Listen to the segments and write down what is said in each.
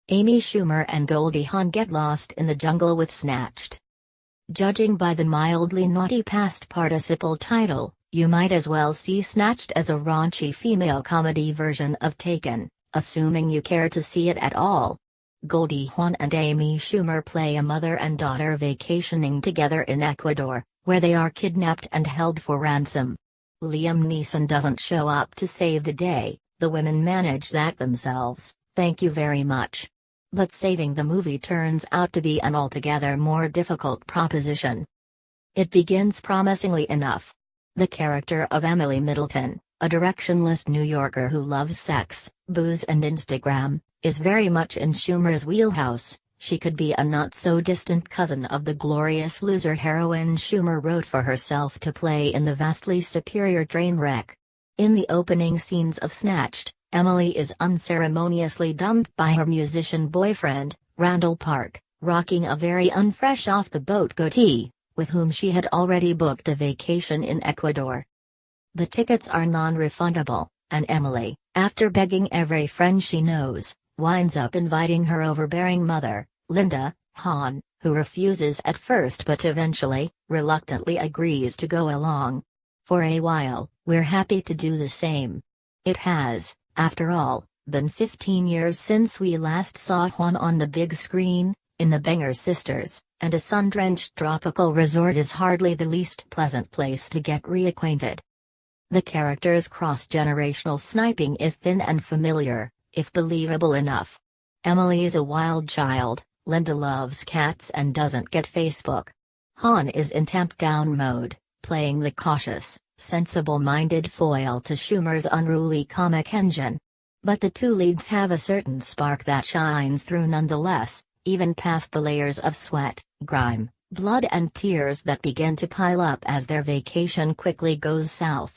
Amy Schumer and Goldie Hawn get lost in the jungle with Snatched. Judging by the mildly naughty past participle title, you might as well see Snatched as a raunchy female comedy version of Taken, assuming you care to see it at all. Goldie Hawn and Amy Schumer play a mother and daughter vacationing together in Ecuador, where they are kidnapped and held for ransom. Liam Neeson doesn't show up to save the day, the women manage that themselves, thank you very much. But saving the movie turns out to be an altogether more difficult proposition. It begins promisingly enough. The character of Emily Middleton, a directionless New Yorker who loves sex, booze and Instagram, is very much in Schumer's wheelhouse. She could be a not-so-distant cousin of the glorious loser heroine Schumer wrote for herself to play in the vastly superior train wreck. In the opening scenes of Snatched, Emily is unceremoniously dumped by her musician boyfriend, Randall Park, rocking a very unfresh off-the-boat goatee, with whom she had already booked a vacation in Ecuador. The tickets are non-refundable, and Emily, after begging every friend she knows, winds up inviting her overbearing mother, Linda Hawn, who refuses at first but eventually, reluctantly agrees to go along. For a while, we're happy to do the same. It has, after all, been 15 years since we last saw Hawn on the big screen, in The Banger Sisters, and a sun-drenched tropical resort is hardly the least pleasant place to get reacquainted. The character's cross-generational sniping is thin and familiar, if believable enough. Emily is a wild child, Linda loves cats and doesn't get Facebook. Hawn is in tamp-down mode, playing the cautious, sensible-minded foil to Schumer's unruly comic engine. But the two leads have a certain spark that shines through nonetheless, even past the layers of sweat, grime, blood and tears that begin to pile up as their vacation quickly goes south.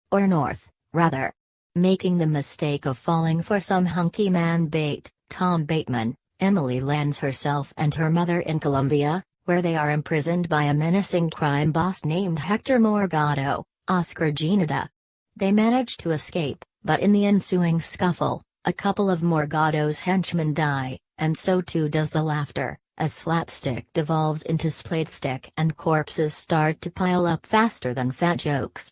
Or north, rather. Making the mistake of falling for some hunky man bait, Tom Bateman, Emily lands herself and her mother in Colombia, where they are imprisoned by a menacing crime boss named Hector Morgado, Oscar Gineda. They manage to escape, but in the ensuing scuffle, a couple of Morgado's henchmen die, and so too does the laughter, as slapstick devolves into splatestick and corpses start to pile up faster than fat jokes.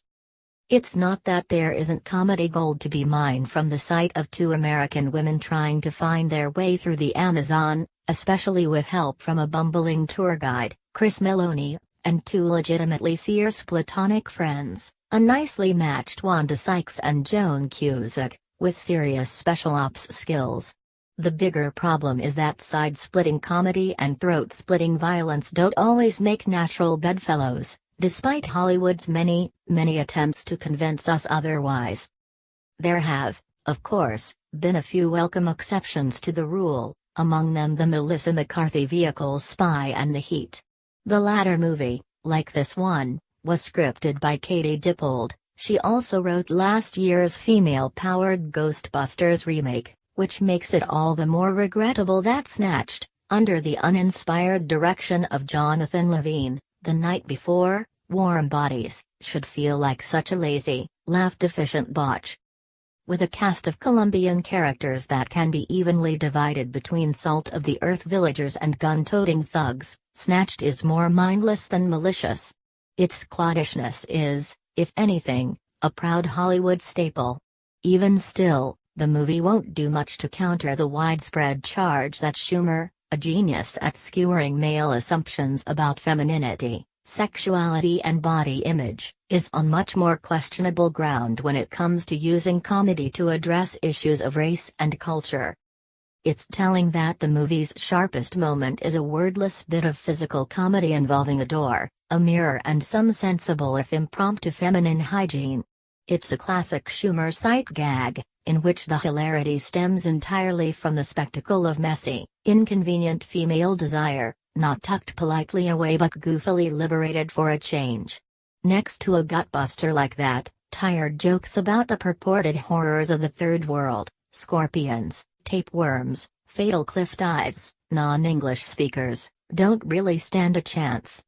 It's not that there isn't comedy gold to be mined from the sight of two American women trying to find their way through the Amazon, especially with help from a bumbling tour guide, Chris Meloni, and two legitimately fierce platonic friends, a nicely matched Wanda Sykes and Joan Cusack, with serious special ops skills. The bigger problem is that side-splitting comedy and throat-splitting violence don't always make natural bedfellows, despite Hollywood's many attempts to convince us otherwise. There have, of course, been a few welcome exceptions to the rule, among them the Melissa McCarthy vehicle Spy and the Heat. The latter movie, like this one, was scripted by Katie Dippold. She also wrote last year's female-powered Ghostbusters remake, which makes it all the more regrettable that Snatched, under the uninspired direction of Jonathan Levine, the night before, Warm Bodies, should feel like such a lazy, laugh-deficient botch. With a cast of Colombian characters that can be evenly divided between salt-of-the-earth villagers and gun-toting thugs, Snatched is more mindless than malicious. Its clodishness is, if anything, a proud Hollywood staple. Even still, the movie won't do much to counter the widespread charge that Schumer, a genius at skewering male assumptions about femininity, sexuality and body image, is on much more questionable ground when it comes to using comedy to address issues of race and culture. It's telling that the movie's sharpest moment is a wordless bit of physical comedy involving a door, a mirror and some sensible if impromptu feminine hygiene. It's a classic Schumer sight gag, in which the hilarity stems entirely from the spectacle of messy, inconvenient female desire, not tucked politely away but goofily liberated for a change. Next to a gutbuster like that, tired jokes about the purported horrors of the third world, scorpions, tapeworms, fatal cliff dives, non-English speakers, don't really stand a chance.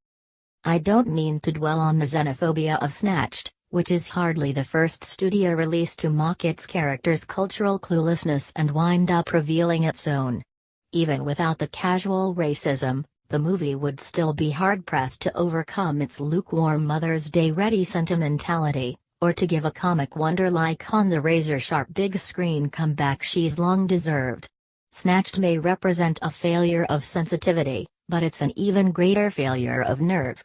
I don't mean to dwell on the xenophobia of Snatched, which is hardly the first studio release to mock its characters' cultural cluelessness and wind up revealing its own. Even without the casual racism, the movie would still be hard-pressed to overcome its lukewarm Mother's Day-ready sentimentality, or to give a comic wonder like Han the razor-sharp big-screen comeback she's long deserved. Snatched may represent a failure of sensitivity, but it's an even greater failure of nerve.